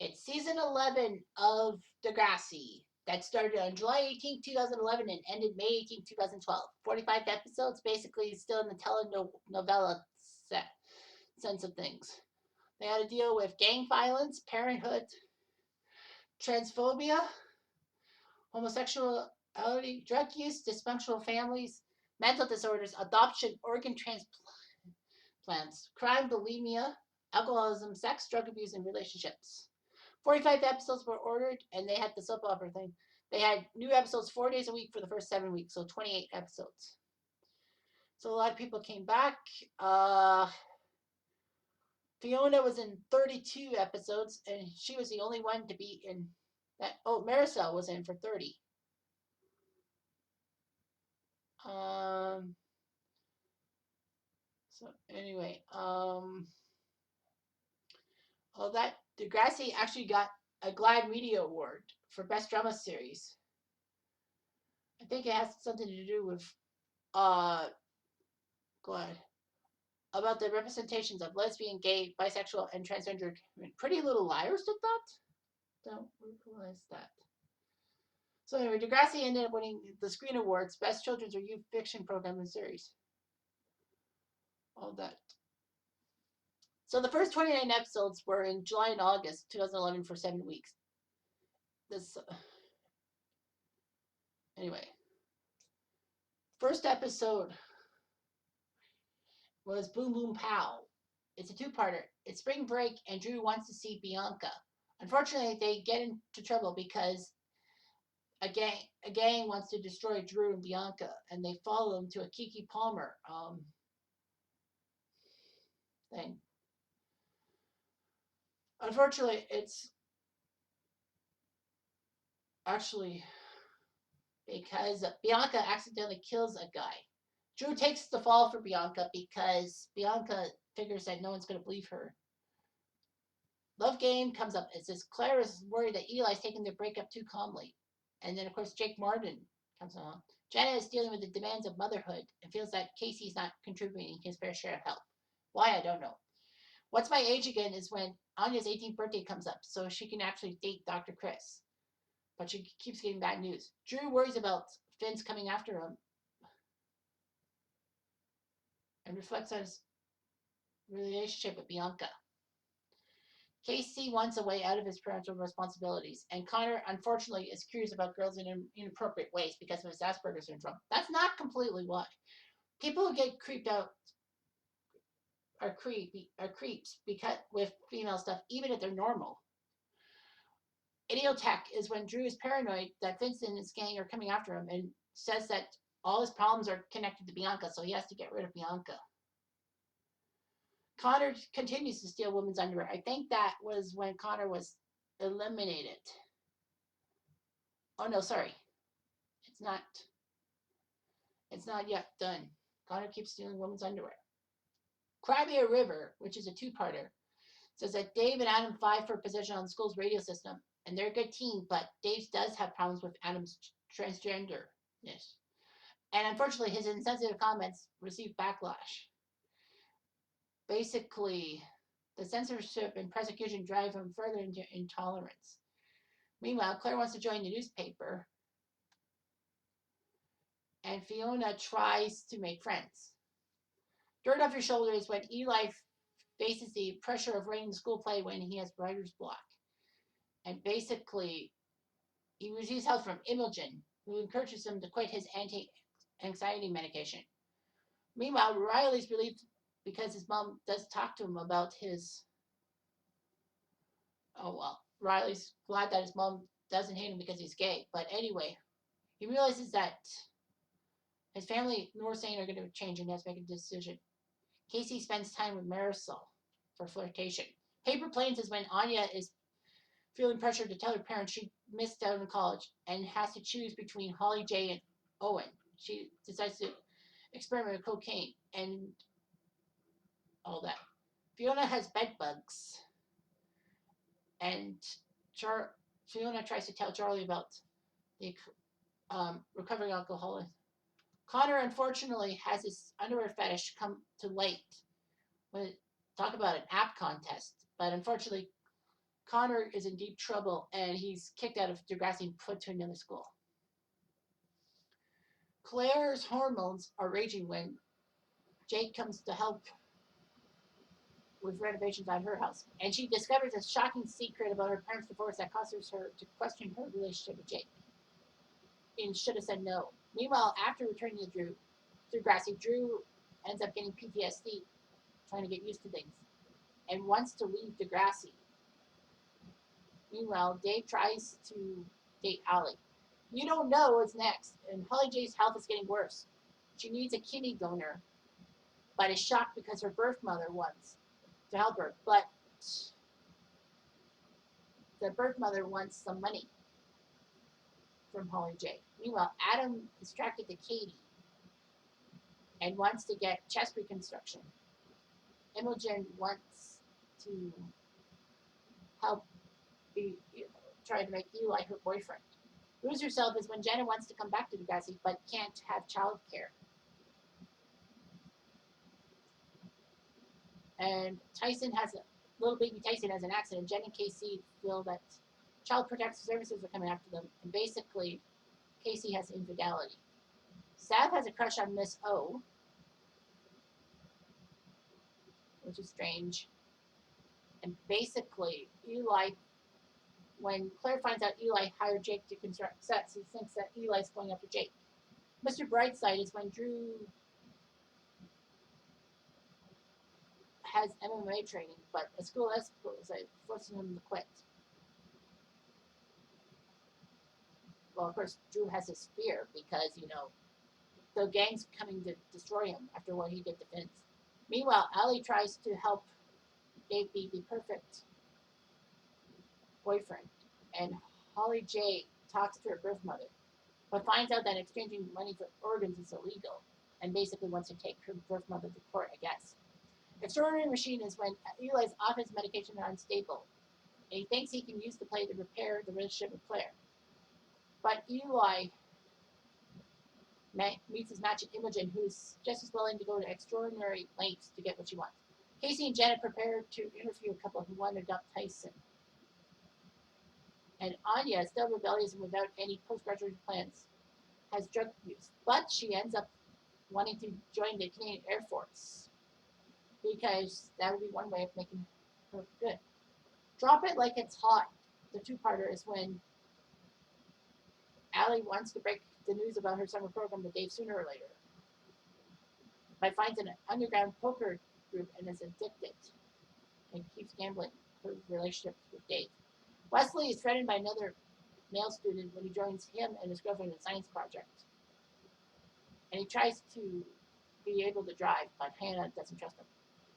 It's season 11 of Degrassi that started on July 18th, 2011 and ended May 18th, 2012. 45 episodes, basically still in the telenovela sense of things. They had to deal with gang violence, parenthood, transphobia, homosexuality, drug use, dysfunctional families, mental disorders, adoption, organ transplants, crime, bulimia, alcoholism, sex, drug abuse, and relationships. 45 episodes were ordered, and they had the soap opera thing. They had new episodes 4 days a week for the first 7 weeks, so 28 episodes. So a lot of people came back. Fiona was in 32 episodes, and she was the only one to be in that. Oh, Marisol was in for 30. Um. So anyway, oh, that Degrassi actually got a GLAAD Media Award for Best Drama Series. I think it has something to do with go ahead, about the representations of lesbian, gay, bisexual, and transgender. Pretty Little Liars did that. Don't realize that. So anyway, Degrassi ended up winning the Screen Awards, Best Children's or Youth Fiction Program and Series. All that. So the first 29 episodes were in July and August 2011 for 7 weeks. This anyway. First episode was Boom Boom Pow. It's a two-parter. It's spring break, and Drew wants to see Bianca. Unfortunately, they get into trouble because a gang wants to destroy Drew and Bianca, and they follow them to a Kiki Palmer thing. Unfortunately, it's actually because Bianca accidentally kills a guy. Drew takes the fall for Bianca because Bianca figures that no one's going to believe her. Love Game comes up. It says Claire is worried that Eli's taking their breakup too calmly. And then, of course, Jake Martin comes along. Jenna is dealing with the demands of motherhood and feels that Casey's not contributing his fair share of help. Why, I don't know. What's My Age Again is when Anya's 18th birthday comes up, so she can actually date Dr. Chris. But she keeps getting bad news. Drew worries about Finn's coming after him and reflects on his relationship with Bianca. Casey wants a way out of his parental responsibilities, and Connor, unfortunately, is curious about girls in inappropriate ways because of his Asperger's syndrome. That's not completely why. People who get creeped out are creeps because with female stuff, even if they're normal. Idiotech is when Drew is paranoid that Vincent and his gang are coming after him and says that all his problems are connected to Bianca, so he has to get rid of Bianca. Connor continues to steal women's underwear. I think that was when Connor was eliminated. Oh no, sorry. It's not. It's not yet done. Connor keeps stealing women's underwear. Crimea River, which is a two-parter, says that Dave and Adam vie for position on the school's radio system, and they're a good team, but Dave does have problems with Adam's transgenderness. And unfortunately, his insensitive comments receive backlash. Basically, the censorship and persecution drive him further into intolerance. Meanwhile, Claire wants to join the newspaper, and Fiona tries to make friends. Dirt Off Your Shoulder is when Eli faces the pressure of running the school play when he has writer's block. And basically, he receives help from Imogen, who encourages him to quit his anti-anxiety medication. Meanwhile, Riley's relieved because his mom does talk to him about his. Oh, well, Riley's glad that his mom doesn't hate him because he's gay. But anyway, he realizes that his family, nor Sane, are going to change and has to make a decision. Casey spends time with Marisol for flirtation. Paper Planes is when Anya is feeling pressure to tell her parents she missed out in college and has to choose between Holly J and Owen. She decides to experiment with cocaine and all that. Fiona has bed bugs, and Fiona tries to tell Charlie about the recovering alcoholic. Connor, unfortunately, has his underwear fetish come to light when talk about an app contest, but unfortunately, Connor is in deep trouble and he's kicked out of Degrassi and put to another school. Claire's hormones are raging when Jake comes to help with renovations on her house, and she discovers a shocking secret about her parents' divorce that causes her to question her relationship with Jake and should have said no. Meanwhile, after returning to Degrassi, Drew ends up getting PTSD, trying to get used to things, and wants to leave Degrassi. Meanwhile, Dave tries to date Allie. You don't know what's next, and Holly J's health is getting worse. She needs a kidney donor, but is shocked because her birth mother wants to help her, but the birth mother wants some money from Holly J. Meanwhile, Adam is attracted to Katie and wants to get chest reconstruction. Imogen wants to help try to make Eli her boyfriend. Lose Herself is when Jenna wants to come back to Degrassi but can't have childcare. And little baby Tyson has an accident. Jen and Casey feel that child protective services are coming after them, and basically Casey has infidelity. Sav has a crush on Miss O, which is strange. And basically, when Claire finds out Eli hired Jake to construct sets, he thinks that Eli's going after Jake. Mr. Brightside is when Drew has MMA training, but a school escort is forcing him to quit. Well, of course, Drew has his fear because, the gang's coming to destroy him after what he did to Vince. Meanwhile, Allie tries to help Dave be the perfect boyfriend, and Holly J talks to her birth mother, but finds out that exchanging money for organs is illegal, and basically wants to take her birth mother to court, I guess. Extraordinary Machine is when Eli's office medication are unstable, and he thinks he can use the play to repair the relationship with Claire. But Eli meets his match at Imogen, who's just as willing to go to extraordinary lengths to get what she wants. Casey and Janet prepare to interview a couple who want to adopt Tyson. And Anya, still rebellious and without any postgraduate plans, has drug use, but she ends up wanting to join the Canadian Air Force because that would be one way of making her good. Drop It Like It's Hot, the two-parter, is when Allie wants to break the news about her summer program to Dave sooner or later, but finds an underground poker group and is addicted and keeps gambling her relationship with Dave. Wesley is threatened by another male student when he joins him and his girlfriend in a science project. And he tries to be able to drive, but Hannah doesn't trust him.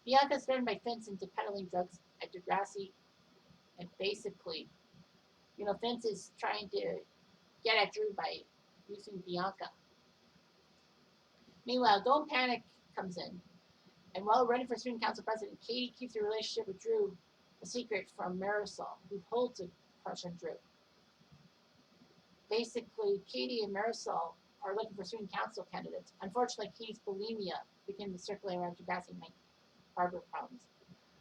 Bianca is threatened by Vince into peddling drugs at Degrassi, and basically, Vince is trying to get at Drew by using Bianca. Meanwhile, Don't Panic comes in, and while running for student council president, Katie keeps her relationship with Drew a secret from Marisol, who holds a crush on Drew. Basically, Katie and Marisol are looking for student council candidates. Unfortunately, Katie's bulimia became the circulating around Degrassi and harbor problems.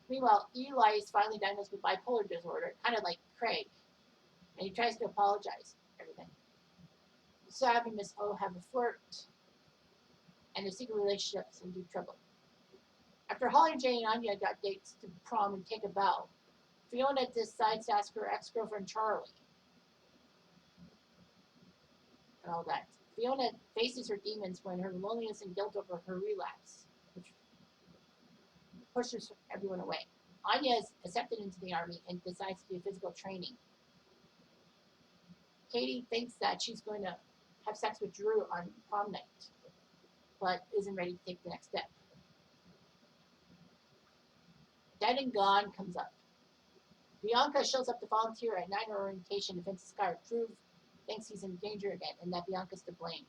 Meanwhile, Eli is finally diagnosed with bipolar disorder, kind of like Craig, and he tries to apologize for everything. Sav and Miss O have a flirt, and their secret relationship is in deep trouble. After Holly, Jay, and Anya got dates to prom and take a bow, Fiona decides to ask her ex-girlfriend Charlie and all that. Fiona faces her demons when her loneliness and guilt over her relapse, which pushes everyone away. Anya is accepted into the army and decides to do physical training. Katie thinks that she's going to have sex with Drew on prom night, but isn't ready to take the next step. Dead and Gone comes up. Bianca shows up to volunteer at night orientation to Vince's car. Drew thinks he's in danger again and that Bianca's to blame.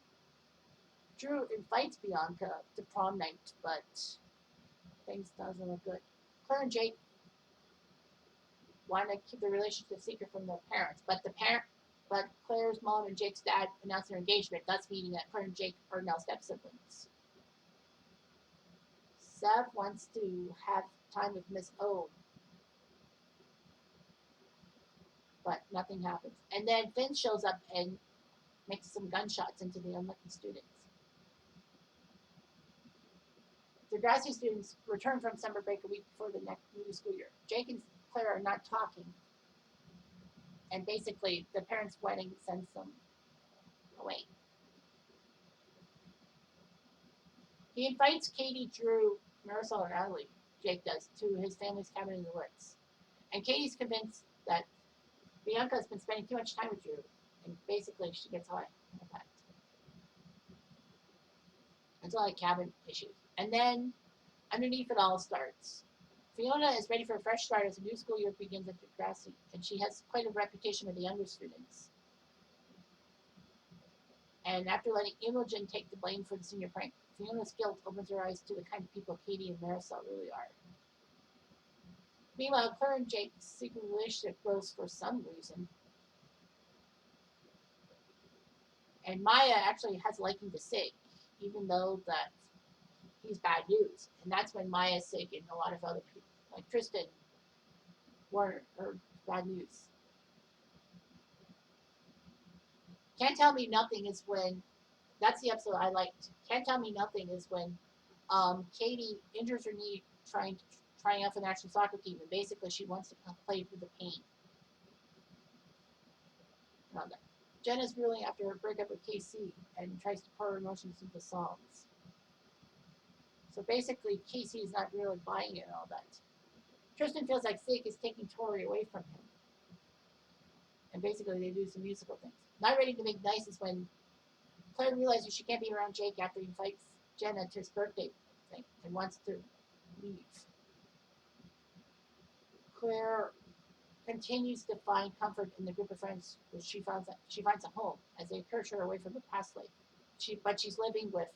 Drew invites Bianca to prom night, but things doesn't look good. Claire and Jake want to keep the relationship secret from their parents, but Claire's mom and Jake's dad announced their engagement, thus meaning that Claire and Jake are now step-siblings. Sav wants to have time with Miss O. but nothing happens. And then Finn shows up and makes some gunshots into the unlucky students. The Degrassi students return from summer break a week before the next new school year. Jake and Claire are not talking, and basically the parents' wedding sends them away. He invites Katie, Drew, Marisol, and Natalie, Jake does, to his family's cabin in the woods. And Katie's convinced that Bianca's been spending too much time with Drew, and basically she gets high on that. It's all like cabin issues. And then underneath it all starts. Fiona is ready for a fresh start as the new school year begins at Degrassi, and she has quite a reputation with the younger students. And after letting Imogen take the blame for the senior prank, Fiona's guilt opens her eyes to the kind of people Katie and Marisol really are. Meanwhile, Claire and Jake's secret relationship grows for some reason. And Maya actually has a liking to Sig, even though that he's bad news. And that's when Maya, Sig, and a lot of other people, like Tristan, Warner, are bad news. Can't Tell Me Nothing is when, that's the episode I liked. Can't Tell Me Nothing is when Katie injures her knee trying out for the national soccer team, and basically she wants to play through the pain. Jenna's reeling after her breakup with KC and tries to pour her emotions into songs. So basically, Casey is not really buying it and all that. Tristan feels like Sig is taking Tori away from him. And basically, they do some musical things. Not ready to make nice is when Claire realizes she can't be around Jake after he fights Jenna to his birthday thing and wants to leave. Claire continues to find comfort in the group of friends where she finds a home as they encourage her away from the past life. But she's living with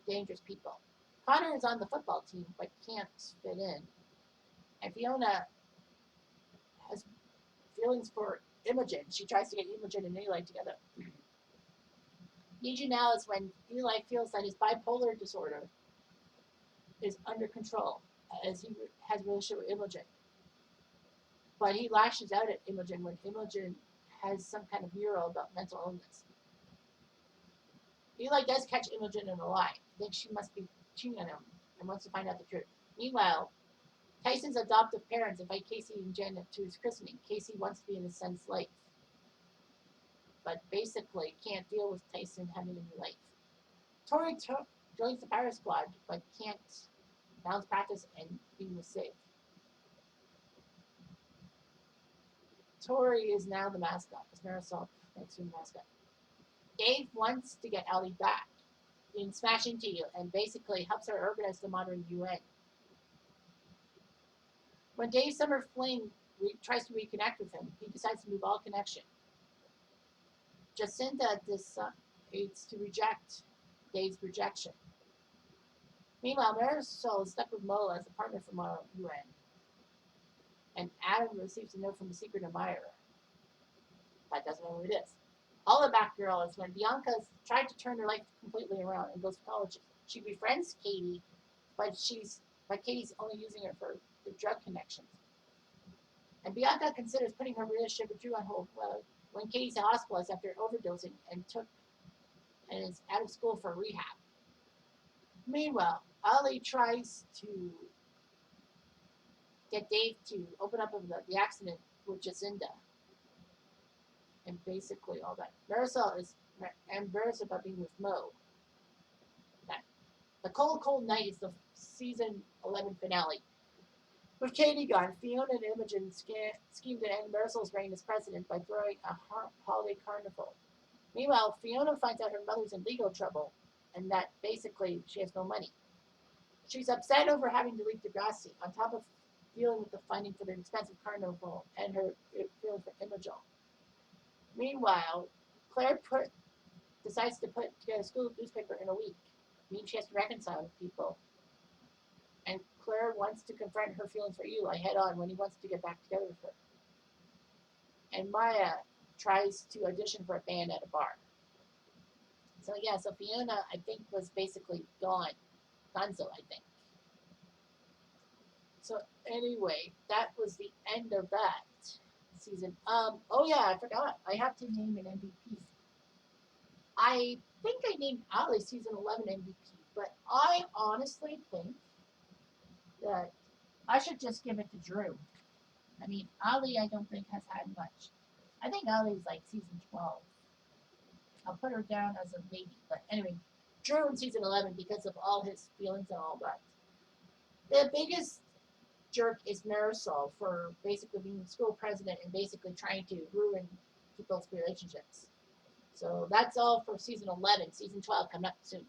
dangerous people. Connor is on the football team but can't fit in. And Fiona has feelings for Imogen. She tries to get Imogen and Eli together. Iju now is when Eli feels that his bipolar disorder is under control as he has a relationship with Imogen. But he lashes out at Imogen when Imogen has some kind of mural about mental illness. Eli does catch Imogen in a lie. Thinks she must be cheating on him and wants to find out the truth. Meanwhile, Tyson's adoptive parents invite Casey and Jen to his christening. Casey wants to be in his son's life, but basically can't deal with Tyson having a new life. Tori joins the Fire Squad, but can't balance practice and being with Sig. Tori is now the mascot, as Marisol makes her the mascot. Dave wants to get Ellie back in Smash Into You and basically helps her organize the modern UN. When Dave's summer fling tries to reconnect with him, he decides to move all connection. Jacinta decides to reject Dave's rejection. Meanwhile, Marisol is stuck with Mo as a partner for modern UN. And Adam receives a note from a secret admirer, but doesn't know who it is. Hollaback Girl is when Bianca's tried to turn her life completely around and goes to college. She befriends Katie, but Katie's only using her for the drug connections. And Bianca considers putting her relationship with Drew on hold when Katie's hospitalized after overdosing and is out of school for rehab. Meanwhile, Ollie tries to get Dave to open up about the accident with Jacinda. And basically all that. Marisol is embarrassed about being with Mo. The Cold, Cold Night is the season 11 finale. With Katie gone, Fiona and Imogen schemed to end Marisol's reign as president by throwing a holiday carnival. Meanwhile, Fiona finds out her mother's in legal trouble and that basically she has no money. She's upset over having to leave Degrassi, on top of dealing with the funding for the expensive carnival and her feeling for Imogen. Meanwhile, Claire decides to put together a school newspaper in a week, meaning she has to reconcile with people. And Claire wants to confront her feelings for Eli head on when he wants to get back together with her. And Maya tries to audition for a band at a bar. So Fiona, I think, was basically gone. Gonzo, I think. So anyway, that was the end of that. season. Oh yeah, I forgot. I have to name an MVP. I think I named Ali season 11 MVP, but I honestly think that I should just give it to Drew. I mean, Ali, I don't think has had much. I think Ali's like season 12. I'll put her down as a maybe, but anyway, Drew in season 11 because of all his feelings and all that. The biggest jerk is Marisol for basically being school president and basically trying to ruin people's relationships. So that's all for season 11. Season 12 coming up soon.